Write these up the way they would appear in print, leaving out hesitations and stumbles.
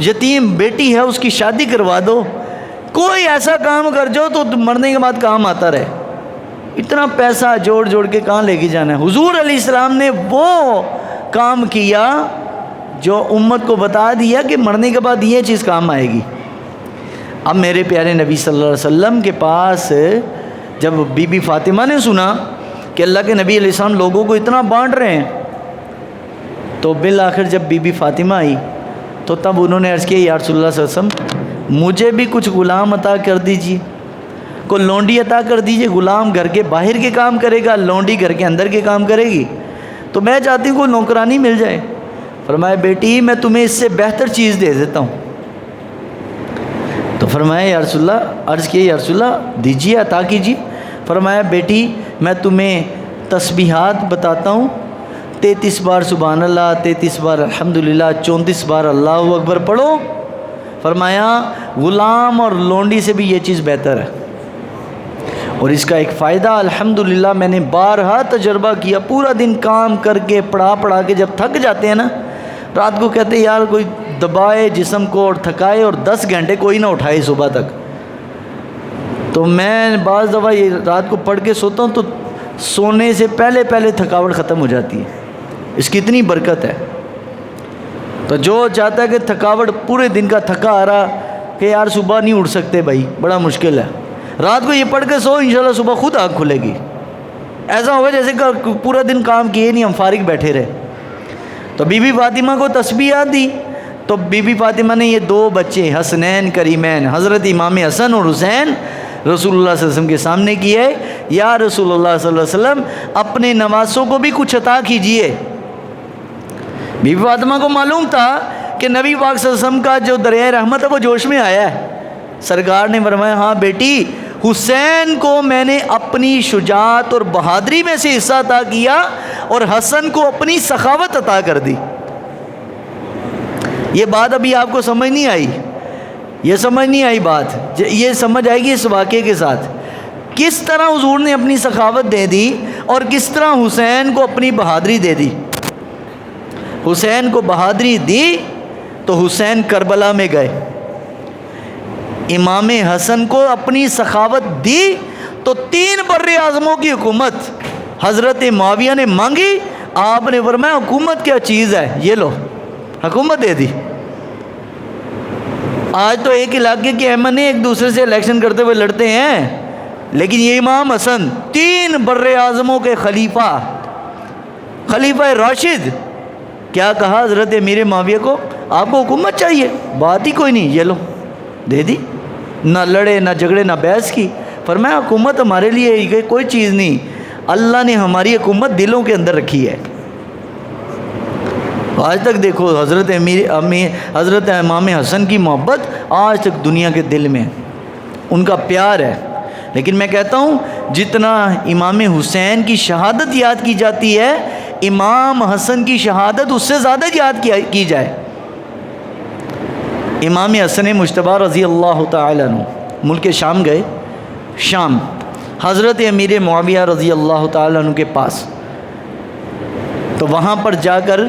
یتیم بیٹی ہے اس کی شادی کروا دو، کوئی ایسا کام کر جو تو مرنے کے بعد کام آتا رہے۔ اتنا پیسہ جوڑ جوڑ کے کہاں لے کے جانا ہے؟ حضور علیہ السلام نے وہ کام کیا جو امت کو بتا دیا کہ مرنے کے بعد یہ چیز کام آئے گی۔ اب میرے پیارے نبی صلی اللہ علیہ وسلم کے پاس جب بی بی فاطمہ نے سنا کہ اللہ کے نبی علیہ السلام لوگوں کو اتنا بانٹ رہے ہیں، تو بالآخر جب بی بی فاطمہ آئی تو تب انہوں نے عرض کیا یا رسول اللہ صلی اللہ علیہ وسلم مجھے بھی کچھ غلام عطا کر دیجیے، کوئی لونڈی عطا کر دیجیے، غلام گھر کے باہر کے کام کرے گا، لونڈی گھر کے اندر کے کام کرے گی، تو میں چاہتی ہوں کوئی نوکرانی مل جائے۔ فرمایا بیٹی میں تمہیں اس سے بہتر چیز دے دیتا ہوں۔ تو فرمایا یا رسول اللہ، عرض کیا یا رسول اللہ دیجیے عطا کیجیے۔ فرمایا بیٹی میں تمہیں تسبیحات بتاتا ہوں، 33 بار سبحان اللہ، 33 بار الحمدللہ، 34 بار اللہ اکبر پڑھو۔ فرمایا غلام اور لونڈی سے بھی یہ چیز بہتر ہے، اور اس کا ایک فائدہ الحمدللہ میں نے بارہا تجربہ کیا، پورا دن کام کر کے پڑھا کے جب تھک جاتے ہیں نا، رات کو کہتے ہیں یار کوئی دبائے جسم کو اور تھکائے اور 10 گھنٹے کوئی نہ اٹھائے صبح تک، تو میں بعض دفعہ یہ رات کو پڑھ کے سوتا ہوں تو سونے سے پہلے تھکاوٹ ختم ہو جاتی ہے، اس کی اتنی برکت ہے۔ تو جو چاہتا ہے کہ تھکاوٹ پورے دن کا تھکا آ رہا کہ یار صبح نہیں اٹھ سکتے بھائی بڑا مشکل ہے، رات کو یہ پڑھ کے سو انشاءاللہ صبح خود آنکھ کھلے گی، ایسا ہوگا جیسے کہ پورا دن کام کیے نہیں، ہم فارغ بیٹھے رہے۔ تو بی بی فاطمہ کو تسبیحات دی، تو بی بی فاطمہ نے یہ 2 بچے حسنین کریمین حضرت امام حسن اور حسین رسول اللہ صلی اللہ علیہ وسلم کے سامنے کیے، یا رسول اللہ صلی اللہ علیہ وسلم اپنے نواسوں کو بھی کچھ عطا کیجئے۔ بی بی فاطمہ کو معلوم تھا کہ نبی پاک صلی اللہ علیہ وسلم کا جو دریائے رحمت ہے وہ جوش میں آیا ہے۔ سرکار نے فرمایا ہاں بیٹی حسین کو میں نے اپنی شجاعت اور بہادری میں سے حصہ عطا کیا اور حسن کو اپنی سخاوت عطا کر دی۔ یہ بات ابھی آپ کو سمجھ نہیں آئی، یہ سمجھ نہیں آئی بات، یہ سمجھ آئے گی اس واقعے کے ساتھ، کس طرح حضور نے اپنی سخاوت دے دی اور کس طرح حسین کو اپنی بہادری دے دی۔ حسین کو بہادری دی تو حسین کربلا میں گئے، امام حسن کو اپنی سخاوت دی تو 3 بر اعظموں کی حکومت حضرت معاویہ نے مانگی، آپ نے فرمایا حکومت کیا چیز ہے، یہ لو حکومت دے دی۔ آج تو ایک علاقے کے احمد نے ایک دوسرے سے الیکشن کرتے ہوئے لڑتے ہیں، لیکن یہ امام حسن 3 بر اعظموں کے خلیفہ راشد، کیا کہا حضرت امیر معاویہ کو آپ کو حکومت چاہیے، بات ہی کوئی نہیں، یہ لو دے دی، نہ لڑے نہ جھگڑے نہ بحث کی، فرمایا حکومت ہمارے لیے کوئی چیز نہیں، اللہ نے ہماری حکومت دلوں کے اندر رکھی ہے۔ آج تک دیکھو حضرت امام حسن کی محبت آج تک دنیا کے دل میں ان کا پیار ہے، لیکن میں کہتا ہوں جتنا امام حسین کی شہادت یاد کی جاتی ہے، امام حسن کی شہادت اس سے زیادہ یاد کی جائے۔ امام حسن مجتبیٰ رضی اللہ تعالیٰ عنہ ملک شام گئے، شام حضرت امیر معاویہ رضی اللہ تعالیٰ عنہ کے پاس، تو وہاں پر جا کر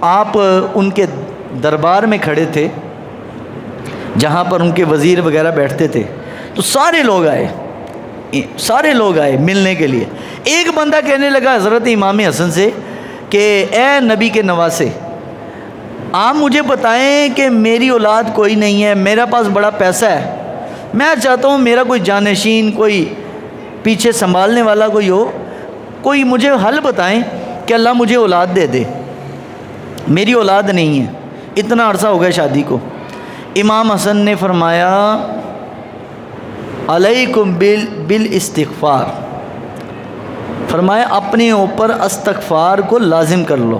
آپ ان کے دربار میں کھڑے تھے جہاں پر ان کے وزیر وغیرہ بیٹھتے تھے، تو سارے لوگ آئے ملنے کے لیے۔ ایک بندہ کہنے لگا حضرت امام حسن سے کہ اے نبی کے نواسے، آپ مجھے بتائیں کہ میری اولاد کوئی نہیں ہے، میرا پاس بڑا پیسہ ہے، میں چاہتا ہوں میرا کوئی جانشین، کوئی پیچھے سنبھالنے والا کوئی ہو، کوئی مجھے حل بتائیں کہ اللہ مجھے اولاد دے دے، میری اولاد نہیں ہے، اتنا عرصہ ہو گیا شادی کو۔ امام حسن نے فرمایا علیکم بالاستغفار، فرمایا اپنے اوپر استغفار کو لازم کر لو،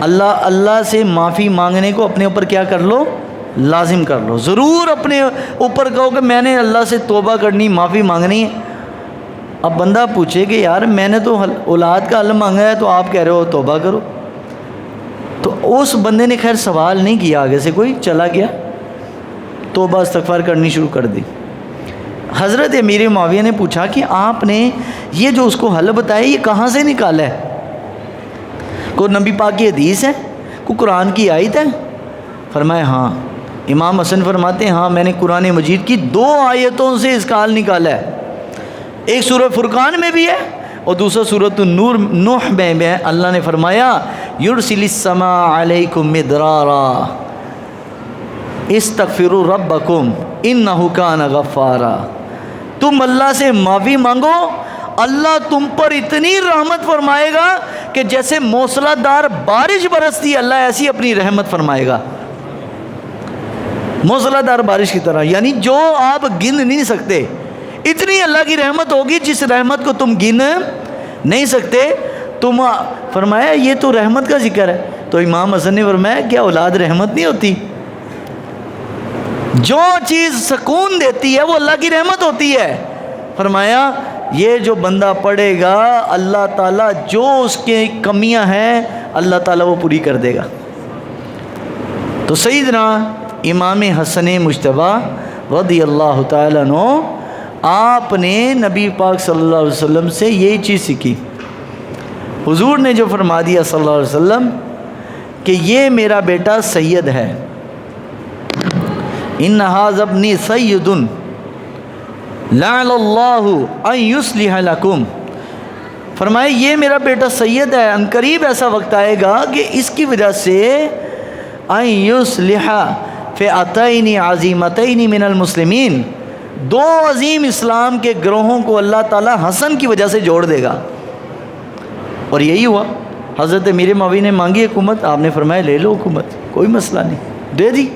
اللہ سے معافی مانگنے کو اپنے اوپر کیا کر لو، لازم کر لو، ضرور اپنے اوپر کہو کہ میں نے اللہ سے توبہ کرنی، معافی مانگنی ہے۔ اب بندہ پوچھے کہ یار میں نے تو اولاد کا حل مانگا ہے، تو آپ کہہ رہے ہو توبہ کرو، تو اس بندے نے خیر سوال نہیں کیا، آگے سے کوئی چلا گیا، توبہ استغفار کرنی شروع کر دی۔ حضرت امیر معاویہ نے پوچھا کہ آپ نے یہ جو اس کو حل بتایا یہ کہاں سے نکالا ہے؟ کوئی نبی پاک کی حدیث ہے، کوئی قرآن کی آیت ہے؟ فرمایا ہاں۔ امام حسن فرماتے ہیں ہاں میں نے قرآن مجید کی 2 آیتوں سے اس کا حل نکالا ہے، ایک سورہ فرقان میں بھی ہے اور دوسرا سورۃ النور نوح میں ہے۔ اللہ نے فرمایا یرسل السماء علیکم مدرارا استغفروا ربکم انہ کان غفارا، تم اللہ سے معافی مانگو، اللہ تم پر اتنی رحمت فرمائے گا کہ جیسے موسلا دار بارش برستی اللہ ایسی اپنی رحمت فرمائے گا، موسلا دار بارش کی طرح، یعنی جو آپ گن نہیں سکتے، اتنی اللہ کی رحمت ہوگی جس رحمت کو تم گن نہیں سکتے۔ تم فرمایا یہ تو رحمت کا ذکر ہے، تو امام حسن نے فرمایا کیا اولاد رحمت نہیں ہوتی؟ جو چیز سکون دیتی ہے وہ اللہ کی رحمت ہوتی ہے۔ فرمایا یہ جو بندہ پڑھے گا اللہ تعالیٰ جو اس کے کمیاں ہیں اللہ تعالیٰ وہ پوری کر دے گا۔ تو سیدنا امام حسن مجتبیٰ رضی اللہ تعالیٰ عنہ آپ نے نبی پاک صلی اللہ علیہ وسلم سے یہی چیز سیکھی۔ حضور نے جو فرما دیا صلی اللہ علیہ وسلم کہ یہ میرا بیٹا سید ہے، ان ھذا ابنی سید لعل اللہ ان یصلح لکم، فرمایا یہ میرا بیٹا سید ہے، ان قریب ایسا وقت آئے گا کہ اس کی وجہ سے ان یصلح فئتین عظیمتین من المسلمین، 2 عظیم اسلام کے گروہوں کو اللہ تعالیٰ حسن کی وجہ سے جوڑ دے گا۔ اور یہی ہوا، حضرت امیر معاویہ نے مانگی حکومت، آپ نے فرمایا لے لو حکومت، کوئی مسئلہ نہیں، دے دی،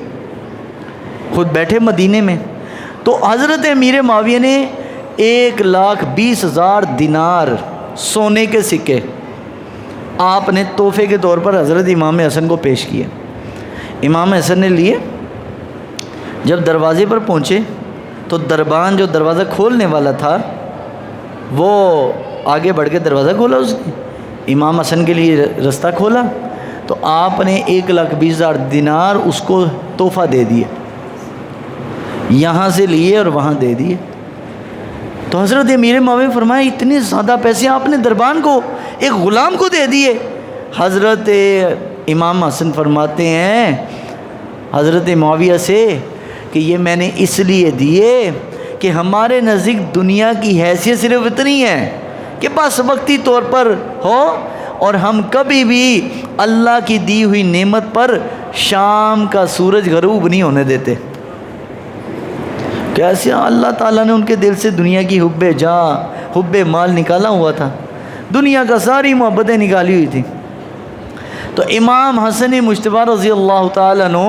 خود بیٹھے مدینے میں۔ تو حضرت امیر معاویہ نے 1,20,000 دینار سونے کے سکے آپ نے تحفے کے طور پر حضرت امام حسن کو پیش کیے۔ امام حسن نے لیے، جب دروازے پر پہنچے تو دربان جو دروازہ کھولنے والا تھا وہ آگے بڑھ کے دروازہ کھولا، اس نے امام حسن کے لیے رستہ کھولا، تو آپ نے 1,20,000 دینار اس کو تحفہ دے دیے، یہاں سے لیے اور وہاں دے دیے۔ تو حضرت امیر معاویہ فرمایا اتنے زیادہ پیسے آپ نے دربان کو، ایک غلام کو دے دیے؟ حضرت امام حسن فرماتے ہیں حضرت معاویہ سے کہ یہ میں نے اس لیے دیے کہ ہمارے نزدیک دنیا کی حیثیت صرف اتنی ہے کہ بس وقتی طور پر ہو، اور ہم کبھی بھی اللہ کی دی ہوئی نعمت پر شام کا سورج غروب نہیں ہونے دیتے۔ کیسے اللہ تعالیٰ نے ان کے دل سے دنیا کی حب جاہ، حب مال نکالا ہوا تھا، دنیا کا ساری محبتیں نکالی ہوئی تھیں۔ تو امام حسن مجتبیٰ رضی اللہ تعالیٰ عنہ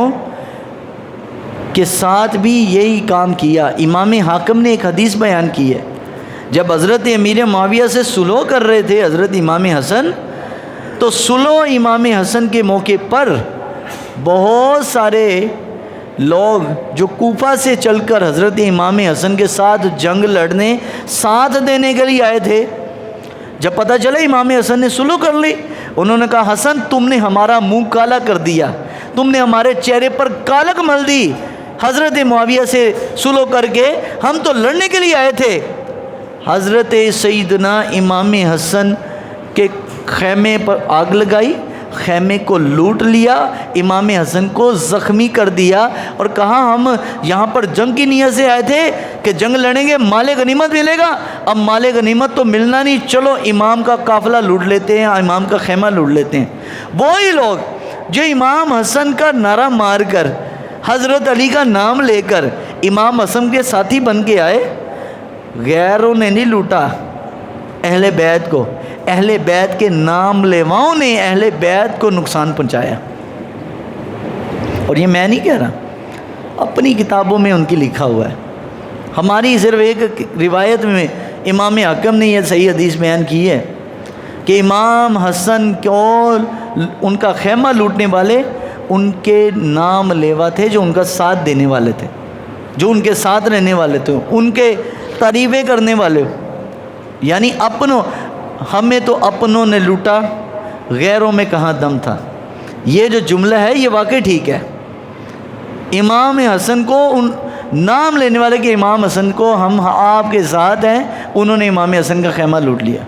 کے ساتھ بھی یہی کام کیا۔ امام حاکم نے ایک حدیث بیان کی ہے، جب حضرت امیر معاویہ سے صلح کر رہے تھے حضرت امام حسن، تو صلح امام حسن کے موقع پر بہت سارے لوگ جو کوفہ سے چل کر حضرت امام حسن کے ساتھ جنگ لڑنے ساتھ دینے کے لیے آئے تھے، جب پتہ چلا امام حسن نے صلح کر لی، انہوں نے کہا حسن تم نے ہمارا منہ کالا کر دیا، تم نے ہمارے چہرے پر کالک مل دی، حضرت معاویہ سے صلح کر کے ہم تو لڑنے کے لیے آئے تھے۔ حضرت سیدنا امام حسن کے خیمے پر آگ لگائی، خیمے کو لوٹ لیا، امام حسن کو زخمی کر دیا اور کہا ہم یہاں پر جنگ کی نیت سے آئے تھے کہ جنگ لڑیں گے مال غنیمت ملے گا، اب مال غنیمت تو ملنا نہیں، چلو امام کا قافلہ لوٹ لیتے ہیں، امام کا خیمہ لوٹ لیتے ہیں۔ وہی لوگ جو امام حسن کا نعرہ مار کر حضرت علی کا نام لے کر امام حسن کے ساتھی بن کے آئے، غیروں نے نہیں لوٹا اہل بیت کو، اہل بیت کے نام لیواؤں نے اہل بیت کو نقصان پہنچایا۔ اور یہ میں نہیں کہہ رہا، اپنی کتابوں میں ان کی لکھا ہوا ہے، ہماری صرف ایک روایت میں امام حاکم نے یہ صحیح حدیث بیان کی ہے کہ امام حسن کو ان کا خیمہ لوٹنے والے ان کے نام لیوا تھے، جو ان کا ساتھ دینے والے تھے، جو ان کے ساتھ رہنے والے تھے، ان کے تعریفیں کرنے والے، یعنی اپنوں، ہمیں تو اپنوں نے لوٹا غیروں میں کہاں دم تھا۔ یہ جو جملہ ہے یہ واقعی ٹھیک ہے۔ امام حسن کو ان نام لینے والے کہ امام حسن کو ہم آپ کے ساتھ ہیں، انہوں نے امام حسن کا خیمہ لوٹ لیا۔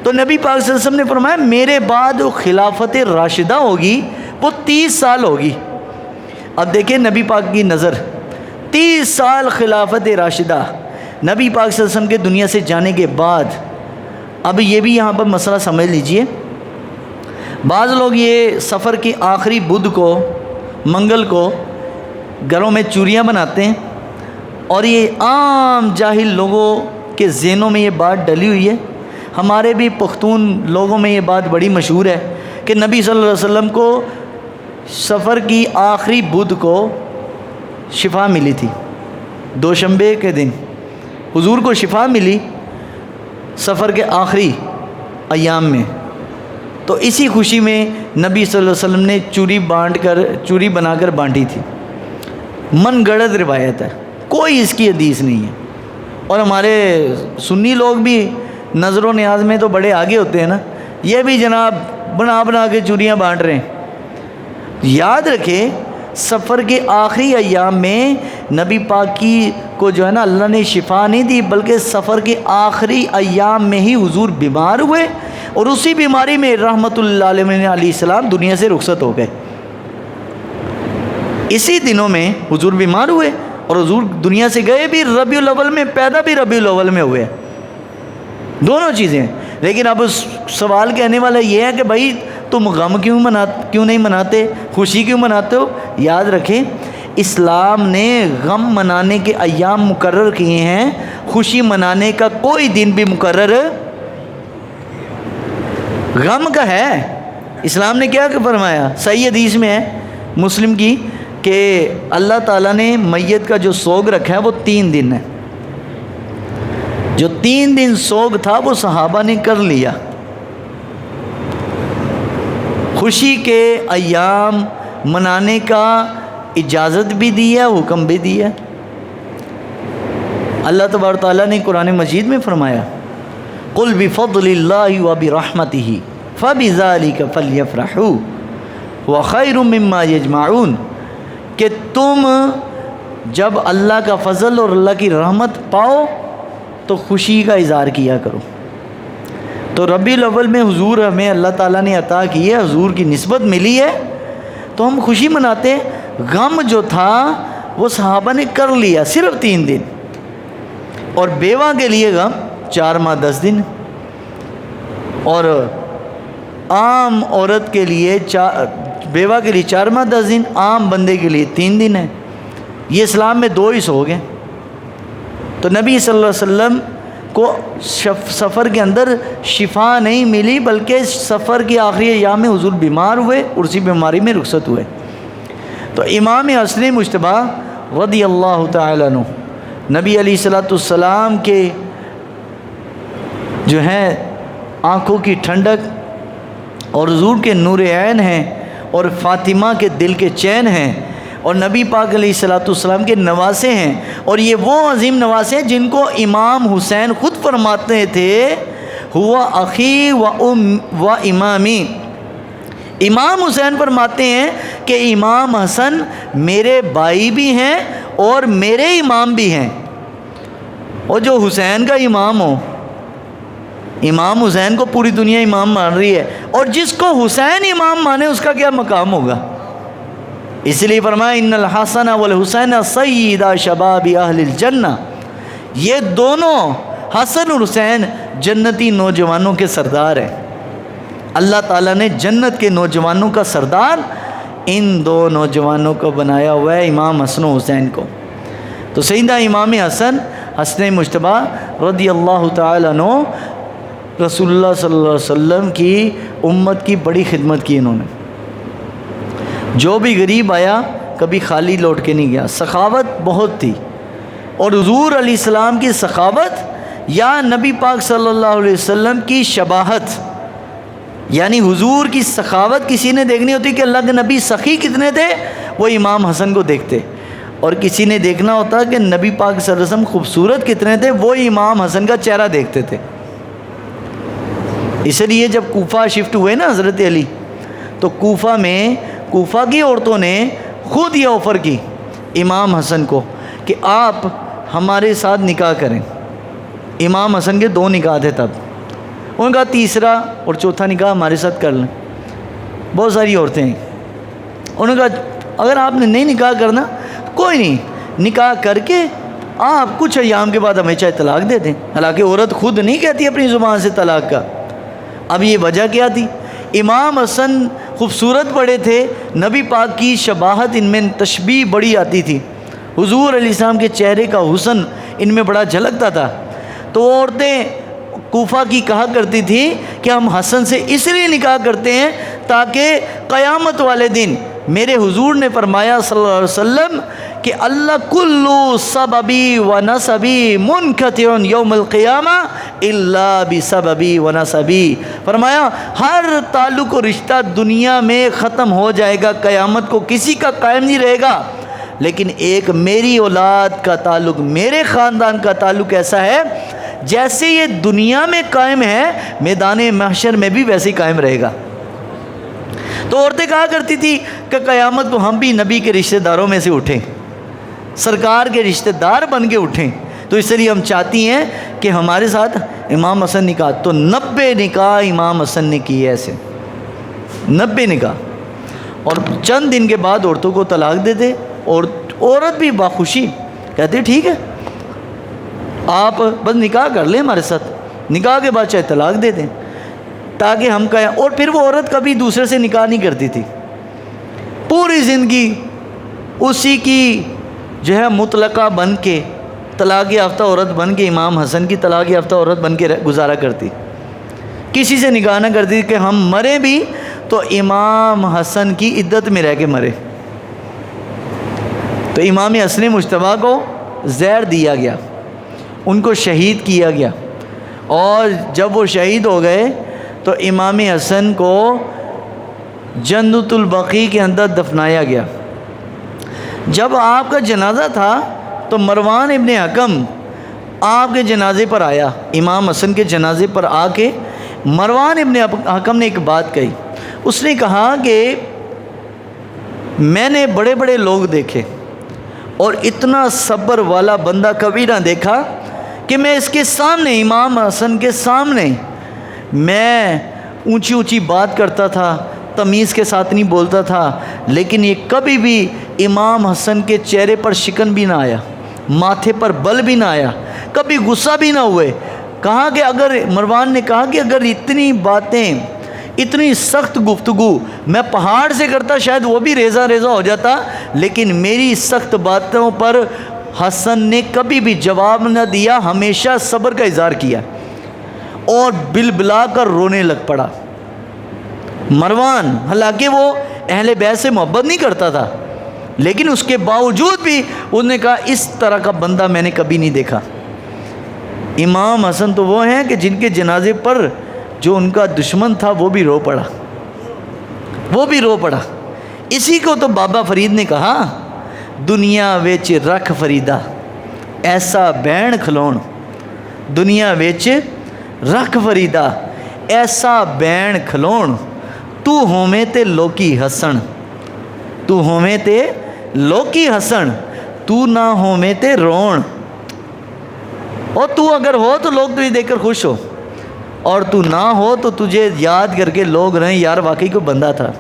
تو نبی پاک صلی اللہ علیہ وسلم نے فرمایا میرے بعد خلافت راشدہ ہوگی وہ 30 سال ہوگی، اب دیکھیں نبی پاک کی نظر، 30 سال خلافت راشدہ، نبی پاک صلی اللہ علیہ وسلم کے دنیا سے جانے کے بعد، اب یہ بھی یہاں پر مسئلہ سمجھ لیجئے، بعض لوگ یہ سفر کی آخری بدھ کو، منگل کو گھروں میں چوریاں بناتے ہیں، اور یہ عام جاہل لوگوں کے ذہنوں میں یہ بات ڈلی ہوئی ہے۔ ہمارے بھی پختون لوگوں میں یہ بات بڑی مشہور ہے کہ نبی صلی اللہ علیہ وسلم کو سفر کی آخری بدھ کو شفا ملی تھی، دوشنبے کے دن حضور کو شفا ملی سفر کے آخری ایام میں، تو اسی خوشی میں نبی صلی اللہ علیہ وسلم نے چوری بنا کر بانٹی تھی۔ من گڑت روایت ہے، کوئی اس کی حدیث نہیں ہے، اور ہمارے سنی لوگ بھی نظر و نیاز میں تو بڑے آگے ہوتے ہیں نا، یہ بھی جناب بنا کے چوریاں بانٹ رہے ہیں۔ یاد رکھیں سفر کے آخری ایام میں نبی پاک کی کو جو ہے نا اللہ نے شفا نہیں دی، بلکہ سفر کے آخری ایام میں ہی حضور بیمار ہوئے، اور اسی بیماری میں رحمت اللہ علیہ السلام دنیا سے رخصت ہو گئے۔ اسی دنوں میں حضور بیمار ہوئے اور حضور دنیا سے گئے بھی ربیع الاول میں، پیدا بھی ربیع الاول میں ہوئے، دونوں چیزیں۔ لیکن اب سوال کہنے والا یہ ہے کہ بھائی تم غم کیوں نہیں مناتے، خوشی کیوں مناتے ہو؟ یاد رکھیں اسلام نے غم منانے کے ایام مقرر کیے ہیں، خوشی منانے کا کوئی دن بھی مقرر غم کا ہے۔ اسلام نے کیا فرمایا؟ صحیح حدیث میں ہے مسلم کی کہ اللہ تعالیٰ نے میت کا جو سوگ رکھا ہے وہ 3 دن ہے، جو 3 دن سوگ تھا وہ صحابہ نے کر لیا۔ خوشی کے ایام منانے کا اجازت بھی دی ہے، حکم بھی دی ہے۔ اللہ تبارک تعالیٰ نے قرآن مجید میں فرمایا قُلْ بِفَضْلِ اللَّهِ وَبِرَحْمَتِهِ فَبِذَلِكَ فَلْيَفْرَحُوا وَخَيْرٌ مِّمَّا يَجْمَعُونَ، کہ تم جب اللہ کا فضل اور اللہ کی رحمت پاؤ تو خوشی کا اظہار کیا کرو۔ تو ربیع الاول میں حضور ہمیں اللہ تعالیٰ نے عطا کی ہے، حضور کی نسبت ملی ہے تو ہم خوشی مناتے ہیں۔ غم جو تھا وہ صحابہ نے کر لیا صرف 3 دن، اور بیوہ کے لیے غم 4 ماہ 10 دن، اور عام عورت کے لیے بیوہ کے لیے 4 ماہ 10 دن، عام بندے کے لیے 3 دن ہے۔ یہ اسلام میں 2 ہی سوگ ہیں۔ تو نبی صلی اللہ علیہ وسلم کو سفر کے اندر شفا نہیں ملی، بلکہ سفر کے آخری ایام میں حضور بیمار ہوئے اور اسی بیماری میں رخصت ہوئے۔ تو امام حسن مجتبی رضی اللہ تعالیٰ عنہ نبی علیہ الصلوۃ والسلام کے جو ہیں آنکھوں کی ٹھنڈک اور حضور کے نور عین ہیں، اور فاطمہ کے دل کے چین ہیں، اور نبی پاک علیہ الصلوۃ والسلام کے نواسے ہیں، اور یہ وہ عظیم نواسے ہیں جن کو امام حسین خود فرماتے تھے ہوا اخی و امامی۔ امام حسین فرماتے ہیں کہ امام حسن میرے بھائی بھی ہیں اور میرے امام بھی ہیں، اور جو حسین کا امام ہو، امام حسین کو پوری دنیا امام مان رہی ہے، اور جس کو حسین امام مانے اس کا کیا مقام ہوگا؟ اس لیے فرمایا ان الحسن والحسین سیدا شباب اہل الجنہ، یہ دونوں حسن اور حسین جنتی نوجوانوں کے سردار ہیں۔ اللہ تعالیٰ نے جنت کے نوجوانوں کا سردار ان 2 نوجوانوں کو بنایا ہوا ہے، امام حسن و حسین کو۔ تو سیدنا امام حسن مجتبی رضی اللہ تعالیٰ عنہ رسول اللہ صلی اللہ علیہ وسلم کی امت کی بڑی خدمت کی انہوں نے، جو بھی غریب آیا کبھی خالی لوٹ کے نہیں گیا، سخاوت بہت تھی، اور حضور علیہ السلام کی سخاوت یا نبی پاک صلی اللہ علیہ وسلم کی شباہت، یعنی حضور کی سخاوت کسی نے دیکھنی ہوتی کہ اللہ کے نبی سخی کتنے تھے، وہ امام حسن کو دیکھتے، اور کسی نے دیکھنا ہوتا کہ نبی پاک صلی اللہ علیہ وسلم خوبصورت کتنے تھے، وہ امام حسن کا چہرہ دیکھتے تھے۔ اس لیے جب کوفہ شفٹ ہوئے نا حضرت علی، تو کوفہ کی عورتوں نے خود یہ آفر کی امام حسن کو کہ آپ ہمارے ساتھ نکاح کریں۔ امام حسن کے 2 نکاح تھے تب، انہوں نے کہا تیسرا اور چوتھا نکاح ہمارے ساتھ کر لیں۔ بہت ساری عورتیں ہیں، انہوں نے کہا اگر آپ نے نہیں نکاح کرنا کوئی نہیں، نکاح کر کے آپ کچھ ایام کے بعد ہمیں چاہے طلاق دے دیں، حالانکہ عورت خود نہیں کہتی اپنی زبان سے طلاق کا۔ اب یہ وجہ کیا تھی؟ امام حسن خوبصورت بڑے تھے، نبی پاک کی شباہت ان میں تشبیہ بڑی آتی تھی، حضور علیہ السلام کے چہرے کا حسن ان میں بڑا جھلکتا تھا۔ تو وہ عورتیں کوفہ کی کہا کرتی تھی کہ ہم حسن سے اس لیے نکاح کرتے ہیں تاکہ قیامت والے دن میرے حضور نے فرمایا صلی اللہ علیہ وسلم کہ اللہ کلو سببی و نسبی منقطع یوم القیامہ الا بسببی و نسبی، فرمایا ہر تعلق و رشتہ دنیا میں ختم ہو جائے گا، قیامت کو کسی کا قائم نہیں رہے گا، لیکن ایک میری اولاد کا تعلق، میرے خاندان کا تعلق ایسا ہے جیسے یہ دنیا میں قائم ہے میدان محشر میں بھی ویسے ہی قائم رہے گا۔ تو عورتیں کہا کرتی تھی کہ قیامت کو ہم بھی نبی کے رشتہ داروں میں سے اٹھیں، سرکار کے رشتہ دار بن کے اٹھیں، تو اس لیے ہم چاہتی ہیں کہ ہمارے ساتھ امام حسن نکاح۔ تو 90 نکاح امام حسن نے کیے ایسے، 90 نکاح، اور چند دن کے بعد عورتوں کو طلاق دیتے، اور عورت بھی باخوشی کہتی ٹھیک ہے آپ بس نکاح کر لیں ہمارے ساتھ، نکاح کے بعد چاہے طلاق دے دیں تاکہ ہم کہیں۔ اور پھر وہ عورت کبھی دوسرے سے نکاح نہیں کرتی تھی، پوری زندگی اسی کی جو ہے مطلقہ بن کے، طلاق یافتہ عورت بن کے، امام حسن کی طلاق یافتہ عورت بن کے گزارا کرتی، کسی سے نکاح نہ کرتی کہ ہم مرے بھی تو امام حسن کی عدت میں رہ کے مرے۔ تو امام حسن مجتبیٰ کو زہر دیا گیا، ان کو شہید کیا گیا، اور جب وہ شہید ہو گئے تو امام حسن کو جنت البقیع کے اندر دفنایا گیا۔ جب آپ کا جنازہ تھا تو مروان ابن حکم آپ کے جنازے پر آیا، امام حسن کے جنازے پر آ کے مروان ابن حکم نے ایک بات کہی، اس نے کہا کہ میں نے بڑے بڑے لوگ دیکھے اور اتنا صبر والا بندہ کبھی نہ دیکھا کہ میں اس کے سامنے، امام حسن کے سامنے میں اونچی اونچی بات کرتا تھا، تمیز کے ساتھ نہیں بولتا تھا، لیکن یہ کبھی بھی امام حسن کے چہرے پر شکن بھی نہ آیا، ماتھے پر بل بھی نہ آیا، کبھی غصہ بھی نہ ہوئے۔ کہا کہ اگر مروان نے کہا کہ اگر اتنی باتیں، اتنی سخت گفتگو میں پہاڑ سے کرتا شاید وہ بھی ریزہ ریزہ ہو جاتا، لیکن میری سخت باتوں پر حسن نے کبھی بھی جواب نہ دیا، ہمیشہ صبر کا اظہار کیا، اور بلبلا کر رونے لگ پڑا مروان۔ حالانکہ وہ اہل بیت سے محبت نہیں کرتا تھا، لیکن اس کے باوجود بھی انہوں نے کہا اس طرح کا بندہ میں نے کبھی نہیں دیکھا۔ امام حسن تو وہ ہیں کہ جن کے جنازے پر جو ان کا دشمن تھا وہ بھی رو پڑا، وہ بھی رو پڑا۔ اسی کو تو بابا فرید نے کہا، دنیا ویچ رکھ فریدہ ایسا بین کھلون، دنیا ویچ رکھ فریدہ ایسا بین کھلون، تو ہوویں تے لوکی ہسن، تو ہوویں تے لوکی ہسن، تو نہ ہوویں تے رون۔ اور تو اگر ہو تو لوگ تجھے دیکھ کر خوش ہو، اور تو نہ ہو تو تجھے یاد کر کے لوگ رہیں یار واقعی کوئی بندہ تھا۔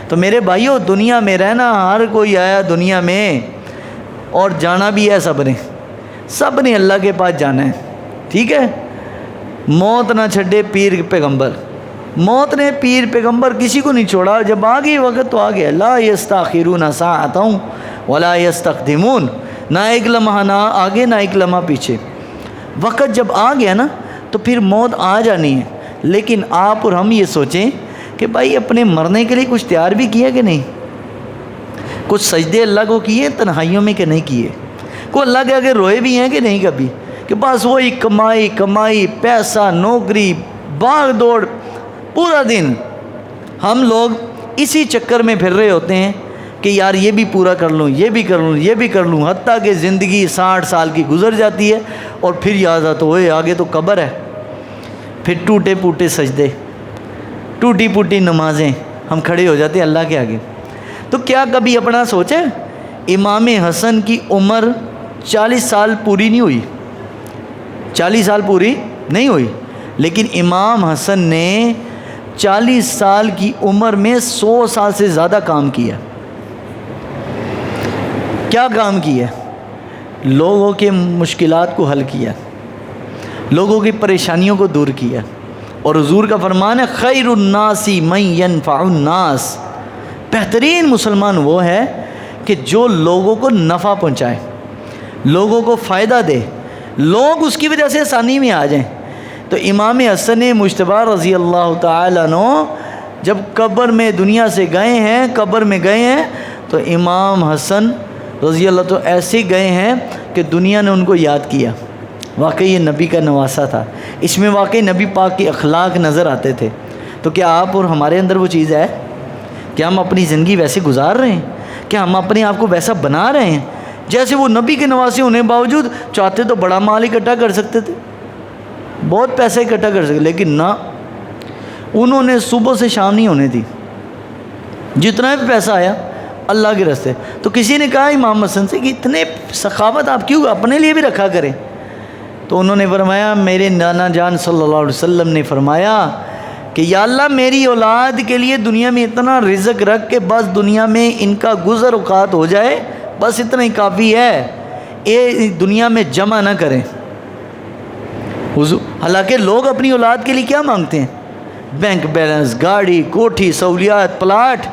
تو میرے بھائیو، دنیا میں رہنا، ہر کوئی آیا دنیا میں اور جانا بھی ہے، سب نے اللہ کے پاس جانا ہے، ٹھیک ہے۔ موت نہ چھڈے پیر پیغمبر، موت نے پیر پیغمبر کسی کو نہیں چھوڑا، جب آ گئی وقت تو آ گیا۔ لا یستاخرون ساعۃ ولا یستقدمون، نہ ایک لمحہ نہ آگے نہ ایک لمحہ پیچھے۔ وقت جب آ گیا نا تو پھر موت آ جانی ہے، لیکن آپ اور ہم یہ سوچیں کہ بھائی اپنے مرنے کے لیے کچھ تیار بھی کیا کہ نہیں، کچھ سجدے اللہ کو کیے تنہائیوں میں کہ نہیں کیے، کوئی اللہ کے آگے روئے بھی ہیں کہ نہیں کبھی، کہ بس وہی کمائی کمائی، پیسہ، نوکری، بھاگ دوڑ پورا دن۔ ہم لوگ اسی چکر میں پھر رہے ہوتے ہیں کہ یار یہ بھی پورا کر لوں، یہ بھی کر لوں، یہ بھی کر لوں، حتیٰ کہ زندگی 60 سال کی گزر جاتی ہے اور پھر یاد آتا ہوئے آگے تو قبر ہے، پھر ٹوٹے پوٹے سجدے، ٹوٹی پوٹی نمازیں، ہم کھڑے ہو جاتے ہیں اللہ کے آگے۔ تو کیا کبھی اپنا سوچیں، امام حسن کی عمر 40 سال پوری نہیں ہوئی، 40 سال پوری نہیں ہوئی، لیکن امام حسن نے 40 سال کی عمر میں 100 سال سے زیادہ کام کیا، کیا کام کیا؟ لوگوں کے مشکلات کو حل کیا، لوگوں کی پریشانیوں کو دور کیا۔ اور حضور کا فرمان ہے خیر الناس من ینفع الناس، بہترین مسلمان وہ ہے کہ جو لوگوں کو نفع پہنچائے، لوگوں کو فائدہ دے، لوگ اس کی وجہ سے آسانی میں آ جائیں۔ تو امام حسن مجتبیٰ رضی اللہ تعالیٰ عنہ جب قبر میں دنیا سے گئے ہیں، قبر میں گئے ہیں، تو امام حسن رضی اللہ تو ایسے گئے ہیں کہ دنیا نے ان کو یاد کیا۔ واقعی یہ نبی کا نواسہ تھا، اس میں واقعی نبی پاک کے اخلاق نظر آتے تھے۔ تو کیا آپ اور ہمارے اندر وہ چیز ہے؟ کیا ہم اپنی زندگی ویسے گزار رہے ہیں؟ کیا ہم اپنے آپ کو ویسا بنا رہے ہیں جیسے وہ نبی کے نواسے ہونے باوجود چاہتے تو بڑا مال اکٹھا کر سکتے تھے، بہت پیسے اکٹھا کر سکتے، لیکن نہ، انہوں نے صبح سے شام نہیں ہونے دی، جتنا بھی پیسہ آیا اللہ کے راستے۔ تو کسی نے کہا امام حسن سے کہ اتنے سخاوت آپ کیوں اپنے لیے بھی رکھا کریں؟ تو انہوں نے فرمایا، میرے نانا جان صلی اللہ علیہ وسلم نے فرمایا کہ یا اللہ میری اولاد کے لیے دنیا میں اتنا رزق رکھ کہ بس دنیا میں ان کا گزر اوقات ہو جائے، بس اتنا ہی کافی ہے، یہ دنیا میں جمع نہ کریں۔ حالانکہ لوگ اپنی اولاد کے لیے کیا مانگتے ہیں؟ بینک بیلنس، گاڑی، کوٹھی، سہولیات، پلاٹ،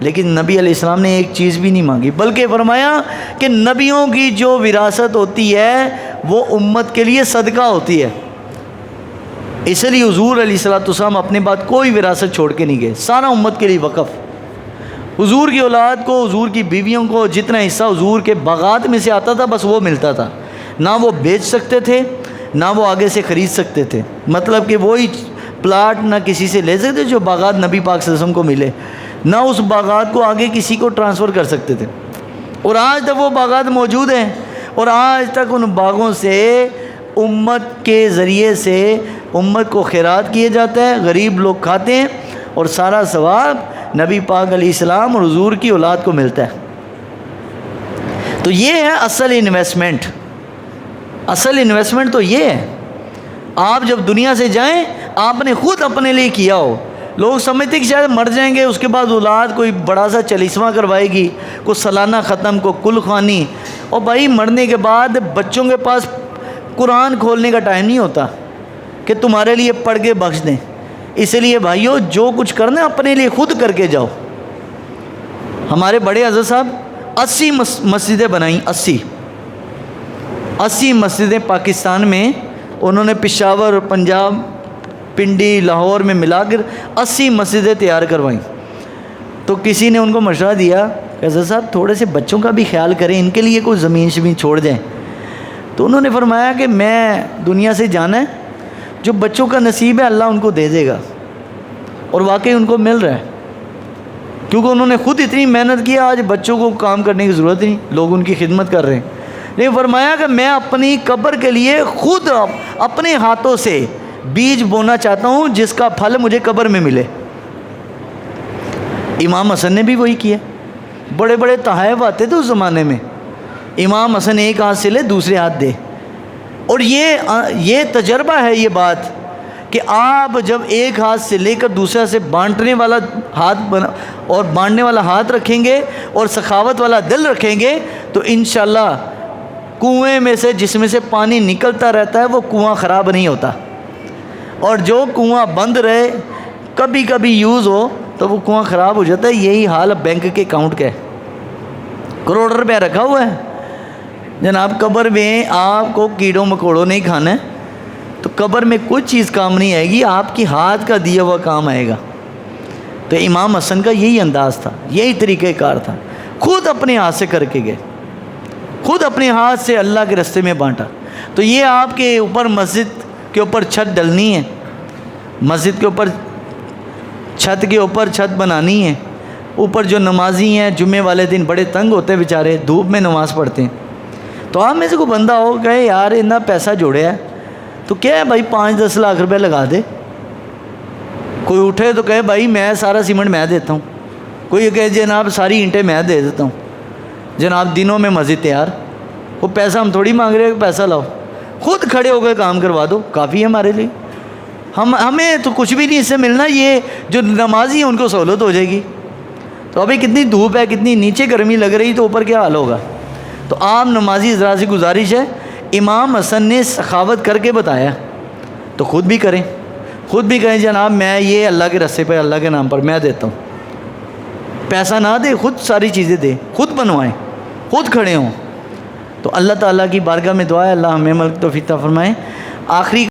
لیکن نبی علیہ السلام نے ایک چیز بھی نہیں مانگی، بلکہ فرمایا کہ نبیوں کی جو وراثت ہوتی ہے وہ امت کے لیے صدقہ ہوتی ہے۔ اس لیے حضور علیہ السلام اپنے بعد کوئی وراثت چھوڑ کے نہیں گئے، سارا امت کے لیے وقف۔ حضور کی اولاد کو، حضور کی بیویوں کو جتنا حصہ حضور کے باغات میں سے آتا تھا بس وہ ملتا تھا، نہ وہ بیچ سکتے تھے نہ وہ آگے سے خرید سکتے تھے، مطلب کہ وہی پلاٹ نہ کسی سے لے سکتے جو باغات نبی پاک صلی اللہ علیہ وسلم کو ملے، نہ اس باغات کو آگے کسی کو ٹرانسفر کر سکتے تھے۔ اور آج تک وہ باغات موجود ہیں، اور آج تک ان باغوں سے امت کے ذریعے سے امت کو خیرات کیے جاتا ہے، غریب لوگ کھاتے ہیں، اور سارا ثواب نبی پاک علیہ السلام اور حضور کی اولاد کو ملتا ہے۔ تو یہ ہے اصل انویسٹمنٹ، اصل انویسٹمنٹ تو یہ ہے۔ آپ جب دنیا سے جائیں آپ نے خود اپنے لیے کیا ہو۔ لوگ سمجھتے کہ شاید مر جائیں گے اس کے بعد اولاد کوئی بڑا سا چلیسواں کروائے گی، کوئی سالانہ ختم، کو کل خوانی، اور بھائی مرنے کے بعد بچوں کے پاس قرآن کھولنے کا ٹائم نہیں ہوتا کہ تمہارے لیے پڑھ کے بخش دیں۔ اس لیے بھائیو جو کچھ کرنا اپنے لیے خود کر کے جاؤ۔ ہمارے بڑے حضرت صاحب 80 مسجدیں بنائیں، 80 مسجدیں پاکستان میں، انہوں نے پشاور، پنجاب، پنڈی، لاہور میں ملا کر 80 مسجدیں تیار کروائیں۔ تو کسی نے ان کو مشورہ دیا کہ حضرت صاحب تھوڑے سے بچوں کا بھی خیال کریں، ان کے لیے کوئی زمین شمین چھوڑ دیں۔ تو انہوں نے فرمایا کہ میں دنیا سے جانا ہے، جو بچوں کا نصیب ہے اللہ ان کو دے دے گا، اور واقعی ان کو مل رہا ہے، کیونکہ انہوں نے خود اتنی محنت کی، آج بچوں کو کام کرنے کی ضرورت نہیں، لوگ ان کی خدمت کر رہے ہیں۔ لیکن فرمایا کہ میں اپنی قبر کے لیے خود اپنے ہاتھوں سے بیج بونا چاہتا ہوں جس کا پھل مجھے قبر میں ملے۔ امام حسن نے بھی وہی کیا، بڑے بڑے تحائف آتے تھے اس زمانے میں، امام حسن ایک ہاتھ سے لے دوسرے ہاتھ دے۔ اور یہ تجربہ ہے یہ بات کہ آپ جب ایک ہاتھ سے لے کر دوسرے سے بانٹنے والا ہاتھ اور بانٹنے والا ہاتھ رکھیں گے اور سخاوت والا دل رکھیں گے تو انشاءاللہ کنویں میں سے جس میں سے پانی نکلتا رہتا ہے وہ کنواں خراب نہیں ہوتا، اور جو کنواں بند رہے کبھی کبھی یوز ہو تو وہ کنواں خراب ہو جاتا ہے۔ یہی حال بینک کے اکاؤنٹ کا ہے، کروڑ روپیہ رکھا ہوا ہے جناب، قبر میں آپ کو کیڑوں مکوڑوں نہیں کھانا ہے تو قبر میں کوئی چیز کام نہیں آئے گی، آپ کی ہاتھ کا دیا ہوا کام آئے گا۔ تو امام حسن کا یہی انداز تھا، یہی طریقہ کار تھا، خود اپنے ہاتھ سے کر کے گئے، خود اپنے ہاتھ سے اللہ کے راستے میں بانٹا۔ تو یہ آپ کے اوپر مسجد کے اوپر چھت ڈلنی ہے، مسجد کے اوپر چھت کے اوپر چھت بنانی ہے۔ اوپر جو نمازی ہیں جمعے والے دن بڑے تنگ ہوتے ہیں بیچارے، دھوپ میں نماز پڑھتے ہیں، تو آپ میں سے کوئی بندہ ہو کہے یار اتنا پیسہ جوڑیا ہے تو کیا ہے بھائی 5-10 لاکھ روپے لگا دے، کوئی اٹھے تو کہے بھائی میں سارا سیمنٹ میں دیتا ہوں، کوئی یہ کہے جناب ساری اینٹیں میں دے دیتا ہوں، جناب دنوں میں مسجد تیار، وہ پیسہ ہم تھوڑی مانگ رہے ہیں کہ پیسہ لاؤ، خود کھڑے ہو کے کام کروا دو، کافی ہے ہمارے لیے، ہمیں تو کچھ بھی نہیں اس سے ملنا، یہ جو نمازی ہیں ان کو سہولت ہو جائے گی۔ تو ابھی کتنی دھوپ ہے، کتنی نیچے گرمی لگ رہی، تو اوپر کیا حال ہوگا۔ تو عام نمازی حضرات سے گزارش ہے، امام حسن نے سخاوت کر کے بتایا تو خود بھی کریں، خود بھی کہیں جناب میں یہ اللہ کے رستے پہ اللہ کے نام پر میں دیتا ہوں، پیسہ نہ دے، خود ساری چیزیں دے، خود بنوائیں، خود کھڑے ہوں۔ تو اللہ تعالیٰ کی بارگاہ میں دعا ہے اللہ ہمیں عمل کی توفیق عطا فرمائے۔ آخری